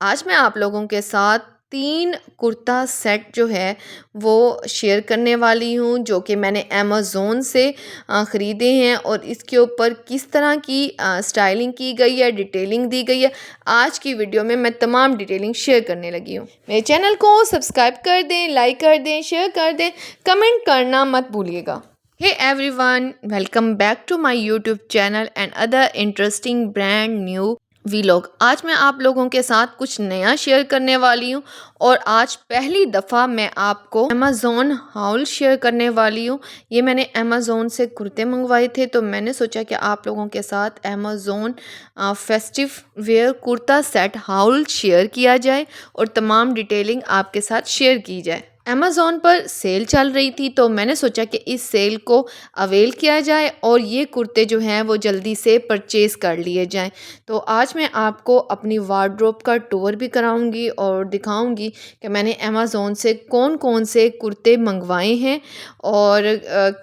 आज मैं आप लोगों के साथ 3 कुर्ता सेट जो है वो शेयर करने वाली हूँ, जो कि मैंने अमेज़न से ख़रीदे हैं और इसके ऊपर किस तरह की स्टाइलिंग की गई है, डिटेलिंग दी गई है। आज की वीडियो में मैं तमाम डिटेलिंग शेयर करने लगी हूँ। मेरे चैनल को सब्सक्राइब कर दें, लाइक कर दें, शेयर कर दें, कमेंट करना मत भूलिएगा। Hey everyone, welcome back to my YouTube channel and other interesting brand new vlog. आज मैं आप लोगों के साथ कुछ नया शेयर करने वाली हूँ और आज पहली दफ़ा मैं आपको अमेज़न हाउल शेयर करने वाली हूँ। ये मैंने अमेज़न से कुर्ते मंगवाए थे, तो मैंने सोचा कि आप लोगों के साथ Amazon festive wear kurta set haul share किया जाए और तमाम डिटेलिंग आपके साथ शेयर की जाए। अमेज़न पर सेल चल रही थी, तो मैंने सोचा कि इस सेल को अवेल किया जाए और ये कुर्ते जो हैं वो जल्दी से परचेज़ कर लिए जाएं। तो आज मैं आपको अपनी वार्डरोब का टूर भी कराऊंगी और दिखाऊंगी कि मैंने अमेज़न से कौन कौन से कुर्ते मंगवाए हैं और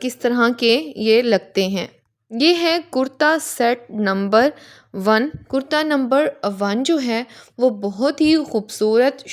किस तरह के ये लगते हैं। ये है kurta set number 1। Kurta number 1 जो है वो बहुत ही खूबसूरत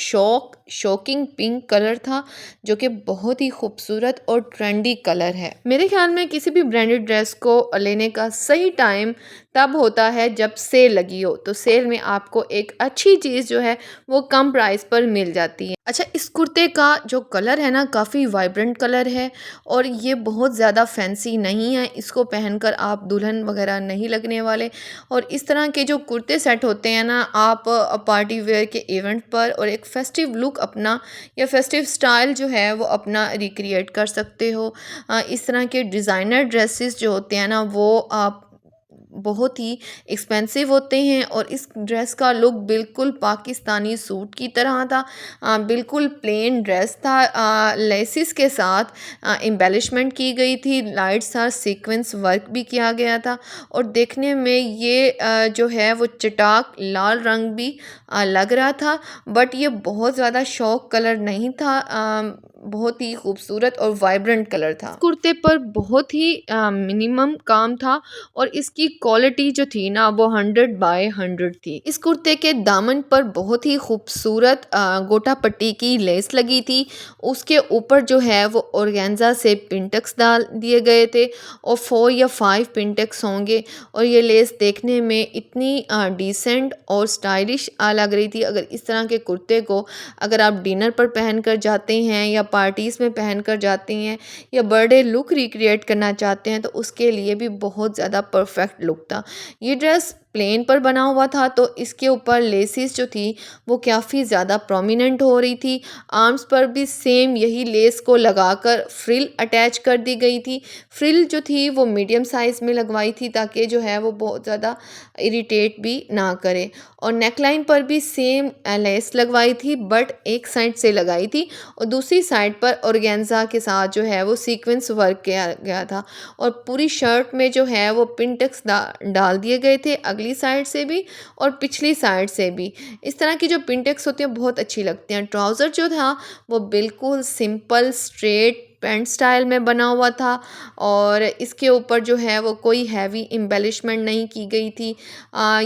शॉकिंग पिंक कलर था, जो कि बहुत ही खूबसूरत और ट्रेंडी कलर है। मेरे ख्याल में किसी भी ब्रांडेड ड्रेस को लेने का सही टाइम तब होता है जब सेल लगी हो, तो सेल में आपको एक अच्छी चीज़ जो है वो कम प्राइस पर मिल जाती है। अच्छा, इस कुर्ते का जो कलर है ना, काफ़ी वाइब्रेंट कलर है और ये बहुत ज़्यादा फैंसी नहीं है। इसको पहनकर आप दुल्हन वगैरह नहीं लगने वाले। और इस तरह के जो कुर्ते सेट होते हैं ना, आप पार्टी वेयर के इवेंट पर और एक फेस्टिव लुक अपना या फेस्टिव स्टाइल जो है वो अपना रिक्रिएट कर सकते हो। इस तरह के डिज़ाइनर ड्रेसेस जो होते हैं ना, वो आप बहुत ही एक्सपेंसिव होते हैं और इस ड्रेस का लुक बिल्कुल पाकिस्तानी सूट की तरह था। बिल्कुल प्लेन ड्रेस था, लेसिस के साथ एम्बेलिशमेंट की गई थी, लाइट्स और सीक्वेंस वर्क भी किया गया था और देखने में ये जो है वो चटाक लाल रंग भी लग रहा था, बट ये बहुत ज़्यादा शौक कलर नहीं था। बहुत ही खूबसूरत और वाइब्रेंट कलर था। कुर्ते पर बहुत ही मिनिमम काम था और इसकी क्वालिटी जो थी ना वो 100/100 थी। इस कुर्ते के दामन पर बहुत ही खूबसूरत गोटा पट्टी की लेस लगी थी। उसके ऊपर जो है वो ऑर्गेन्जा से पिंटक्स डाल दिए गए थे और 4 या 5 पिंटक्स होंगे और ये लेस देखने में इतनी डिसेंट और स्टाइलिश लग रही थी। अगर इस तरह के कुर्ते को अगर आप डिनर पर पहन कर जाते हैं या पार्टीज़ में पहन कर जाते हैं या बर्थडे लुक रिक्रिएट करना चाहते हैं, तो उसके लिए भी बहुत ज़्यादा परफेक्ट लुक था। ये ड्रेस प्लेन पर बना हुआ था, तो इसके ऊपर लेसिस जो थी वो काफ़ी ज़्यादा प्रोमिनेंट हो रही थी। आर्म्स पर भी सेम यही लेस को लगाकर फ्रिल अटैच कर दी गई थी। फ्रिल जो थी वो मीडियम साइज़ में लगवाई थी ताकि जो है वो बहुत ज़्यादा इरिटेट भी ना करे। और नेकलाइन पर भी सेम लेस लगवाई थी, बट एक साइड से लगाई थी और दूसरी साइड पर ऑर्गेन्जा के साथ जो है वो सीक्वेंस वर्क किया गया था और पूरी शर्ट में जो है वो पिंटक्स डाल दिए गए थे, अगली साइड से भी और पिछली साइड से भी। इस तरह की जो पिंटक्स होती हैं बहुत अच्छी लगती हैं। ट्राउज़र जो था वो बिल्कुल सिंपल स्ट्रेट पैंट स्टाइल में बना हुआ था और इसके ऊपर जो है वो कोई हैवी एम्बेलिशमेंट नहीं की गई थी।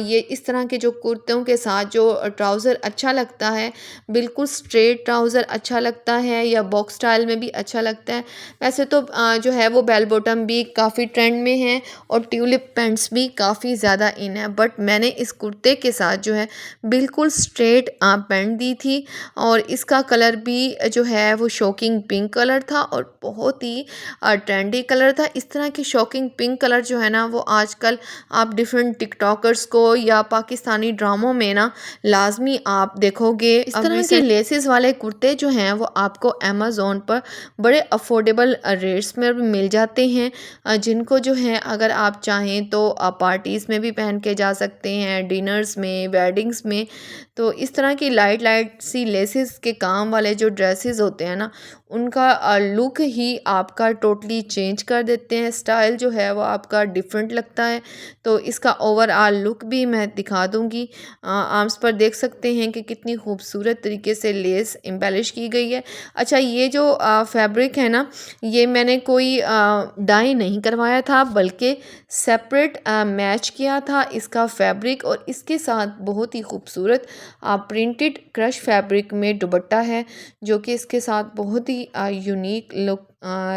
ये इस तरह के जो कुर्तों के साथ जो ट्राउज़र अच्छा लगता है, बिल्कुल स्ट्रेट ट्राउज़र अच्छा लगता है या बॉक्स स्टाइल में भी अच्छा लगता है। वैसे तो जो है वो बेल बॉटम भी काफ़ी ट्रेंड में है और ट्यूलिप पैंट्स भी काफ़ी ज़्यादा इन है, बट मैंने इस कुर्ते के साथ जो है बिल्कुल स्ट्रेट पैंट दी थी और इसका कलर भी जो है वो शॉकिंग पिंक कलर था और बहुत ही ट्रेंडी कलर था। इस तरह की शॉकिंग पिंक कलर जो है ना वो आजकल आप डिफरेंट टिकटॉकर्स को या पाकिस्तानी ड्रामों में ना लाजमी आप देखोगे। इस तरह के लेसेस वाले कुर्ते जो हैं वो आपको अमेज़न पर बड़े अफोर्डेबल रेट्स में भी मिल जाते हैं, जिनको जो है अगर आप चाहें तो पार्टीज़ में भी पहन के जा सकते हैं, डिनर्स में, वेडिंग्स में। तो इस तरह की लाइट लाइट सी लेसेस के काम वाले जो ड्रेसेस होते हैं ना, उनका लुक ही आपका टोटली चेंज कर देते हैं। स्टाइल जो है वो आपका डिफरेंट लगता है। तो इसका ओवरऑल लुक भी मैं दिखा दूंगी। आर्म्स पर देख सकते हैं कि कितनी खूबसूरत तरीके से लेस एम्बेलिश की गई है। अच्छा, ये जो फैब्रिक है ना, ये मैंने कोई डाई नहीं करवाया था, बल्कि सेपरेट मैच किया था इसका फैब्रिक और इसके साथ बहुत ही खूबसूरत प्रिंटेड क्रश फैब्रिक में दुपट्टा है, जो कि इसके साथ बहुत ही यूनिक लुक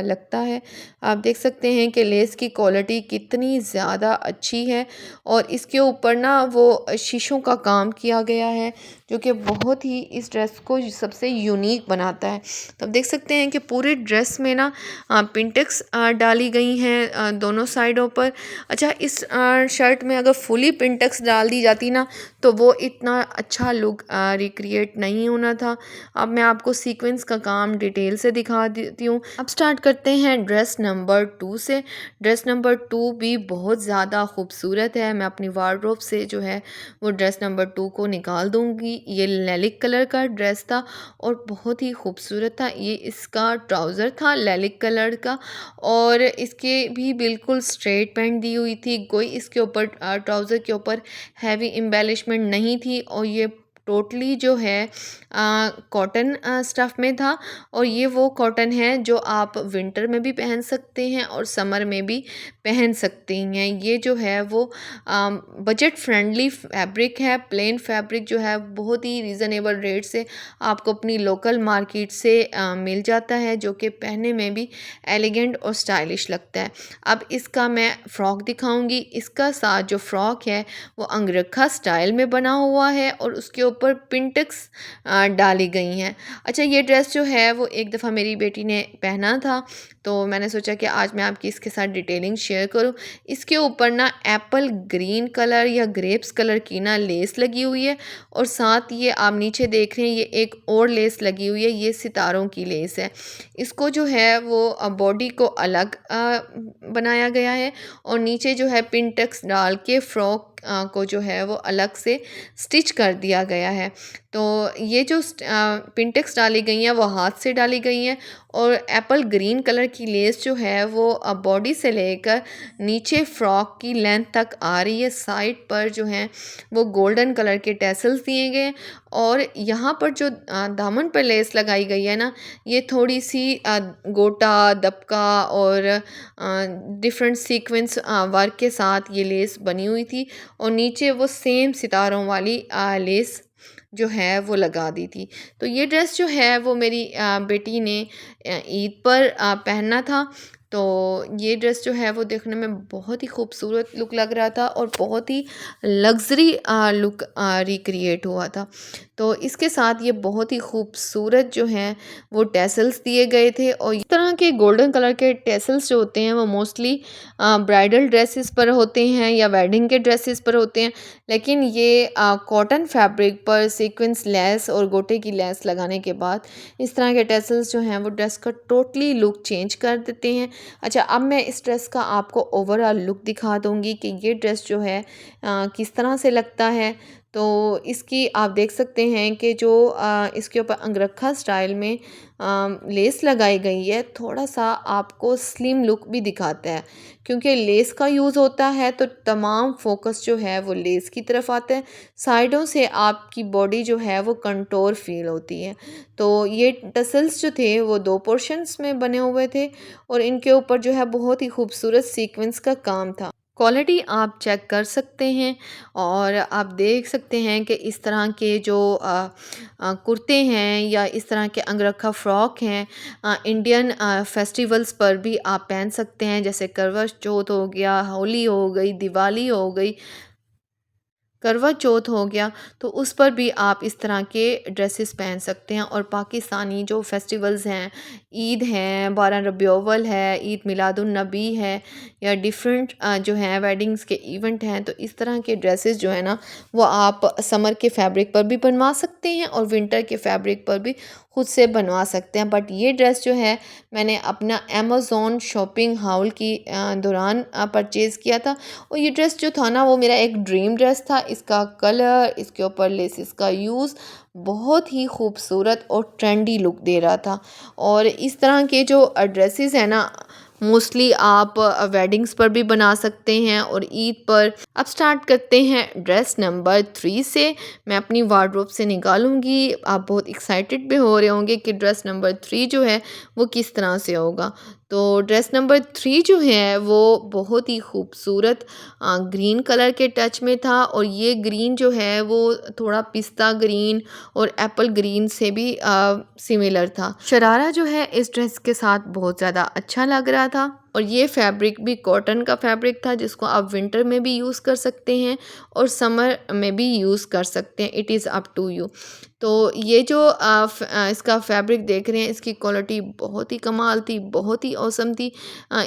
लगता है। आप देख सकते हैं कि लेस की क्वालिटी कितनी ज़्यादा अच्छी है और इसके ऊपर ना वो शीशों का काम किया गया है, जो कि बहुत ही इस ड्रेस को सबसे यूनिक बनाता है। तो आप देख सकते हैं कि पूरे ड्रेस में ना पिंटेक्स डाली गई हैं दोनों साइडों पर। अच्छा, इस शर्ट में अगर फुली पिंटेक्स डाल दी जाती ना तो वो इतना अच्छा लुक रिक्रिएट नहीं होना था। अब मैं आपको सीक्वेंस का काम डिटेल से दिखा देती हूँ। अब स्टार्ट करते हैं ड्रेस नंबर 2 से। ड्रेस नंबर 2 भी बहुत ज़्यादा खूबसूरत है। मैं अपनी वार्डरोब से जो है वो ड्रेस नंबर 2 को निकाल दूँगी। ये लैलिक कलर का ड्रेस था और बहुत ही खूबसूरत था। ये इसका ट्राउज़र था लैलिक कलर का और इसके भी बिल्कुल स्ट्रेट पैंट दी हुई थी। कोई इसके ऊपर ट्राउज़र के ऊपर हैवी एम्बेलिशमेंट नहीं थी और ये टोटली जो है कॉटन स्टफ़ में था और ये वो कॉटन है जो आप विंटर में भी पहन सकते हैं और समर में भी पहन सकते हैं। ये जो है वो बजट फ्रेंडली फैब्रिक है। प्लेन फैब्रिक जो है बहुत ही रीज़नेबल रेट से आपको अपनी लोकल मार्केट से मिल जाता है, जो कि पहनने में भी एलिगेंट और स्टाइलिश लगता है। अब इसका मैं फ़्रॉक दिखाऊंगी। इसका साथ जो फ़्रॉक है वो अंगरखा स्टाइल में बना हुआ है और उसके ऊपर पिंटेक्स डाली गई हैं। अच्छा, ये ड्रेस जो है वो एक दफ़ा मेरी बेटी ने पहना था तो मैंने सोचा कि आज मैं आपकी इसके साथ डिटेलिंग शेयर करूं। इसके ऊपर ना एप्पल ग्रीन कलर या ग्रेप्स कलर की ना लेस लगी हुई है और साथ ये आप नीचे देख रहे हैं ये एक और लेस लगी हुई है, ये सितारों की लेस है। इसको जो है वो बॉडी को अलग बनाया गया है और नीचे जो है पिंटेक्स डाल के फ्रॉक को जो है वो अलग से स्टिच कर दिया गया है। तो ये जो पिंटेक्स डाली गई हैं वो हाथ से डाली गई हैं और एप्पल ग्रीन कलर की लेस जो है वो बॉडी से लेकर नीचे फ्रॉक की लेंथ तक आ रही है। साइड पर जो है वो गोल्डन कलर के टैसल्स दिए गए और यहाँ पर जो दामन पर लेस लगाई गई है ना, ये थोड़ी सी गोटा दबका और डिफरेंट सीक्वेंस वर्क के साथ ये लेस बनी हुई थी और नीचे वो सेम सितारों वाली लेस जो है वो लगा दी थी। तो ये ड्रेस जो है वो मेरी बेटी ने ईद पर पहनना था। तो ये ड्रेस जो है वो देखने में बहुत ही खूबसूरत लुक लग रहा था और बहुत ही लग्जरी लुक रिक्रिएट हुआ था। तो इसके साथ ये बहुत ही खूबसूरत जो हैं वो टैसल्स दिए गए थे और इस तरह के गोल्डन कलर के टैसल्स जो होते हैं वो मोस्टली ब्राइडल ड्रेसेस पर होते हैं या वेडिंग के ड्रेसेस पर होते हैं, लेकिन ये कॉटन फैब्रिक पर सीक्वेंस लेस और गोटे की लेस लगाने के बाद इस तरह के टैसल्स जो हैं वो ड्रेस का टोटली लुक चेंज कर देते हैं। अच्छा, अब मैं इस ड्रेस का आपको ओवरऑल लुक दिखा दूँगी कि ये ड्रेस जो है किस तरह से लगता है। तो इसकी आप देख सकते हैं कि जो इसके ऊपर अंगरखा स्टाइल में लेस लगाई गई है, थोड़ा सा आपको स्लिम लुक भी दिखाता है क्योंकि लेस का यूज़ होता है तो तमाम फोकस जो है वो लेस की तरफ आता है। साइडों से आपकी बॉडी जो है वो कंटोर फील होती है। तो ये टसल्स जो थे वो 2 पोर्शंस में बने हुए थे और इनके ऊपर जो है बहुत ही खूबसूरत सीक्वेंस का काम था। क्वालिटी आप चेक कर सकते हैं और आप देख सकते हैं कि इस तरह के जो कुर्ते हैं या इस तरह के अंगरखा फ्रॉक हैं इंडियन फेस्टिवल्स पर भी आप पहन सकते हैं, जैसे करवा चौथ हो गया, होली हो गई, दिवाली हो गई, करवा चौथ हो गया, तो उस पर भी आप इस तरह के ड्रेसेस पहन सकते हैं। और पाकिस्तानी जो फेस्टिवल्स हैं, ईद हैं, 12 रबीउल अव्वल है, ईद मिलादुन नबी है या डिफरेंट जो हैं वेडिंग्स के इवेंट हैं, तो इस तरह के ड्रेसेस जो है ना वो आप समर के फैब्रिक पर भी बनवा सकते हैं और विंटर के फैब्रिक पर भी खुद से बनवा सकते हैं। बट ये ड्रेस जो है मैंने अपना अमेज़ॉन शॉपिंग हाउल की दौरान परचेज़ किया था और ये ड्रेस जो था ना वो मेरा एक ड्रीम ड्रेस था। इसका कलर, इसके ऊपर लेसिस का यूज़ बहुत ही खूबसूरत और ट्रेंडी लुक दे रहा था। और इस तरह के जो ड्रेसेस हैं ना मोस्टली आप वेडिंग्स पर भी बना सकते हैं और ईद पर। अब स्टार्ट करते हैं ड्रेस नंबर 3 से। मैं अपनी वार्डरोब से निकालूंगी। आप बहुत एक्साइटेड भी हो रहे होंगे कि ड्रेस नंबर 3 जो है वो किस तरह से होगा। तो ड्रेस नंबर 3 जो है वो बहुत ही खूबसूरत ग्रीन कलर के टच में था, और ये ग्रीन जो है वो थोड़ा पिस्ता ग्रीन और एप्पल ग्रीन से भी सिमिलर था। शरारा जो है इस ड्रेस के साथ बहुत ज़्यादा अच्छा लग रहा था, और ये फैब्रिक भी कॉटन का फैब्रिक था जिसको आप विंटर में भी यूज़ कर सकते हैं और समर में भी यूज़ कर सकते हैं, it is up to you. तो ये जो इसका फैब्रिक देख रहे हैं, इसकी क्वालिटी बहुत ही कमाल थी, बहुत ही औसम थी।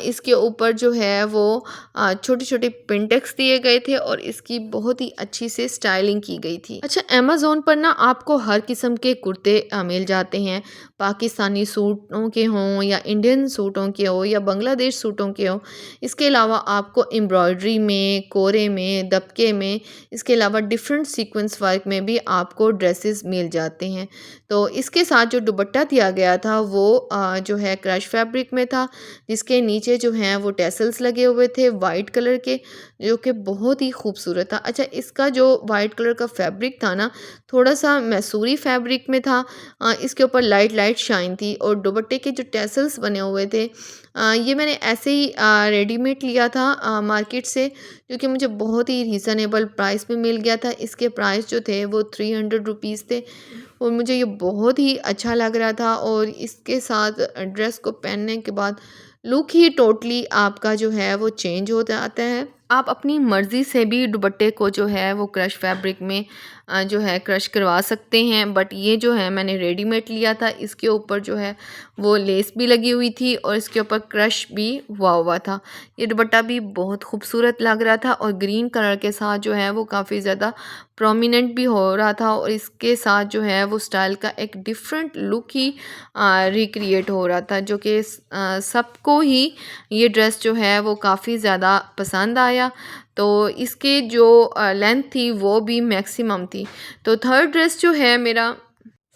इसके ऊपर जो है वो छोटे छोटे पिंटेक्स दिए गए थे और इसकी बहुत ही अच्छी से स्टाइलिंग की गई थी। अच्छा, अमेज़ोन पर ना आपको हर किस्म के कुर्ते मिल जाते हैं, पाकिस्तानी सूटों के हों या इंडियन सूटों के हो या बांग्लादेश सूटों के हो। इसके अलावा आपको एम्ब्रॉयडरी में, कोरे में, दबके में, इसके अलावा डिफरेंट सीक्वेंस वर्क में भी आपको ड्रेसेस मिल जाते हैं। तो इसके साथ जो दुपट्टा दिया गया था वो जो है क्रश फैब्रिक में था, जिसके नीचे जो हैं वो टैसल्स लगे हुए थे वाइट कलर के, जो कि बहुत ही खूबसूरत था। अच्छा, इसका जो वाइट कलर का फैब्रिक था ना, थोड़ा सा मैसूरी फैब्रिक में था। इसके ऊपर लाइट लाइट शाइन थी, और दुपट्टे के जो टैसल्स बने हुए थे, ये मैंने ऐसे ही रेडीमेड लिया था मार्केट से, क्योंकि मुझे बहुत ही रीज़नेबल प्राइस में मिल गया था। इसके प्राइस जो थे वो 300 रुपीज़ थे, और मुझे ये बहुत ही अच्छा लग रहा था, और इसके साथ ड्रेस को पहनने के बाद लुक ही टोटली आपका जो है वो चेंज हो जाता है। आप अपनी मर्ज़ी से भी दुपट्टे को जो है वो क्रश फैब्रिक में जो है क्रश करवा सकते हैं, बट ये जो है मैंने रेडीमेड लिया था। इसके ऊपर जो है वो लेस भी लगी हुई थी और इसके ऊपर क्रश भी हुआ था। ये दुपट्टा भी बहुत खूबसूरत लग रहा था, और ग्रीन कलर के साथ जो है वो काफ़ी ज़्यादा प्रोमिनेंट भी हो रहा था, और इसके साथ जो है वो स्टाइल का एक डिफरेंट लुक ही रिक्रिएट हो रहा था, जो कि सबको ही ये ड्रेस जो है वो काफ़ी ज़्यादा पसंद आया। तो इसके जो लेंथ थी वो भी मैक्सिमम थी। तो थर्ड ड्रेस जो है मेरा,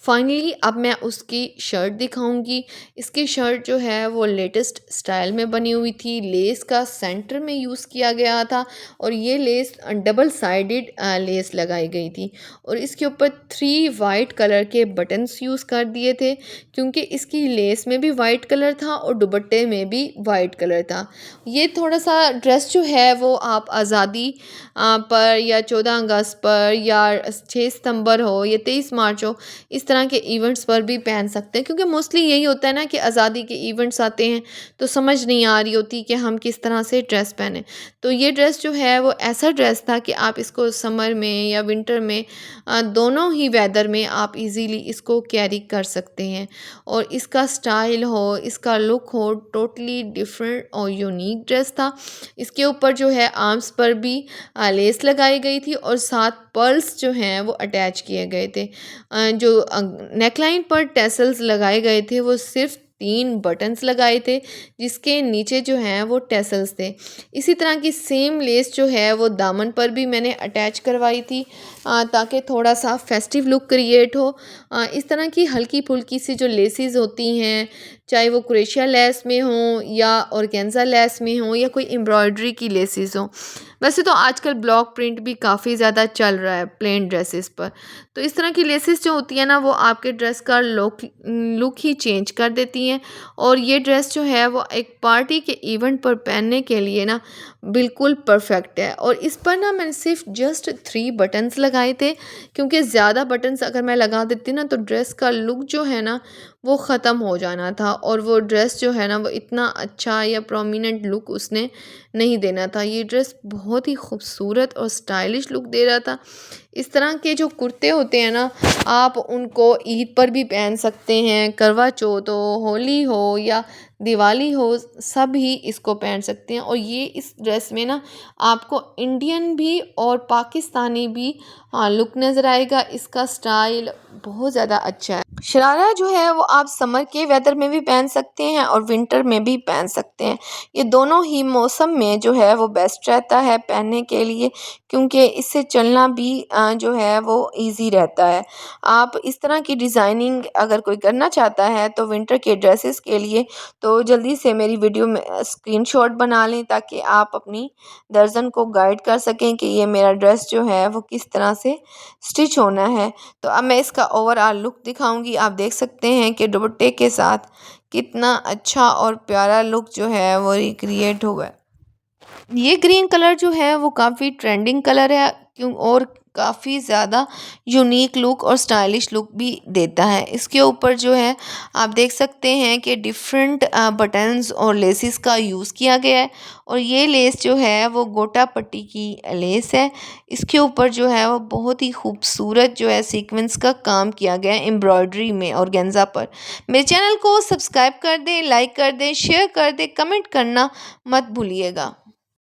फाइनली अब मैं उसकी शर्ट दिखाऊंगी। इसकी शर्ट जो है वो लेटेस्ट स्टाइल में बनी हुई थी, लेस का सेंटर में यूज़ किया गया था, और ये लेस डबल साइडेड लेस लगाई गई थी, और इसके ऊपर 3 वाइट कलर के बटन्स यूज़ कर दिए थे, क्योंकि इसकी लेस में भी वाइट कलर था और दुपट्टे में भी वाइट कलर था। ये थोड़ा सा ड्रेस जो है वो आप आज़ादी पर या 14 अगस्त पर या 6 सितंबर हो या 23 मार्च हो, इस तरह के इवेंट्स पर भी पहन सकते हैं, क्योंकि मोस्टली यही होता है ना कि आज़ादी के इवेंट्स आते हैं तो समझ नहीं आ रही होती कि हम किस तरह से ड्रेस पहने। तो ये ड्रेस जो है वो ऐसा ड्रेस था कि आप इसको समर में या विंटर में दोनों ही वेदर में आप इजीली इसको कैरी कर सकते हैं, और इसका स्टाइल हो, इसका लुक हो, टोटली डिफरेंट और यूनिक ड्रेस था। इसके ऊपर जो है आर्म्स पर भी लेस लगाई गई थी, और साथ पर्ल्स जो हैं वो अटैच किए गए थे। जो नेकलाइन पर टैसल्स लगाए गए थे वो सिर्फ 3 बटन्स लगाए थे, जिसके नीचे जो हैं वो टैसल्स थे। इसी तरह की सेम लेस जो है वो दामन पर भी मैंने अटैच करवाई थी, ताकि थोड़ा सा फेस्टिव लुक क्रिएट हो। इस तरह की हल्की फुल्की सी जो लेसेस होती हैं, चाहे वो क्रोशिया लेस में हो या ऑर्गेन्जा लेस में हो या कोई एम्ब्रॉयडरी की लेसेस हो। वैसे तो आजकल ब्लॉक प्रिंट भी काफ़ी ज़्यादा चल रहा है प्लेन ड्रेसेस पर, तो इस तरह की लेसेस जो होती है ना वो आपके ड्रेस का लुक ही चेंज कर देती हैं, और ये ड्रेस जो है वो एक पार्टी के इवेंट पर पहनने के लिए ना बिल्कुल परफेक्ट है। और इस पर ना मैंने सिर्फ जस्ट 3 बटन्स लगाए थे, क्योंकि ज़्यादा बटन्स अगर मैं लगा देती ना तो ड्रेस का लुक जो है ना वो ख़त्म हो जाना था, और वो ड्रेस जो है ना वो इतना अच्छा या प्रोमिनेंट लुक उसने नहीं देना था। ये ड्रेस बहुत ही खूबसूरत और स्टाइलिश लुक दे रहा था। इस तरह के जो कुर्ते होते हैं ना, आप उनको ईद पर भी पहन सकते हैं, करवा चौथ हो, होली हो या दिवाली हो, सब ही इसको पहन सकते हैं। और ये इस ड्रेस में ना आपको इंडियन भी और पाकिस्तानी भी लुक नज़र आएगा। इसका स्टाइल बहुत ज़्यादा अच्छा है। शरारा जो है वो आप समर के वेदर में भी पहन सकते हैं और विंटर में भी पहन सकते हैं। ये दोनों ही मौसम में जो है वो बेस्ट रहता है पहनने के लिए, क्योंकि इससे चलना भी जो है वो इजी रहता है। आप इस तरह की डिज़ाइनिंग अगर कोई करना चाहता है तो विंटर के ड्रेसेस के लिए, तो जल्दी से मेरी वीडियो में स्क्रीनशॉट बना लें, ताकि आप अपनी दर्जन को गाइड कर सकें कि ये मेरा ड्रेस जो है वो किस तरह से स्टिच होना है। तो अब मैं इसका ओवरऑल लुक दिखाऊंगी आप देख सकते हैं कि दुपट्टे के साथ कितना अच्छा और प्यारा लुक जो है वो रिक्रिएट हुआ है। ये ग्रीन कलर जो है वो काफ़ी ट्रेंडिंग कलर है क्यों और काफ़ी ज़्यादा यूनिक लुक और स्टाइलिश लुक भी देता है। इसके ऊपर जो है आप देख सकते हैं कि डिफरेंट बटन्स और लेसेस का यूज़ किया गया है और ये लेस जो है वो गोटा पट्टी की लेस है। इसके ऊपर जो है वो बहुत ही खूबसूरत जो है सीक्वेंस का काम किया गया है एम्ब्रॉयडरी में ऑर्गेन्जा पर। मेरे चैनल को सब्सक्राइब कर दें, लाइक कर दें, शेयर कर दें, कमेंट करना मत भूलिएगा।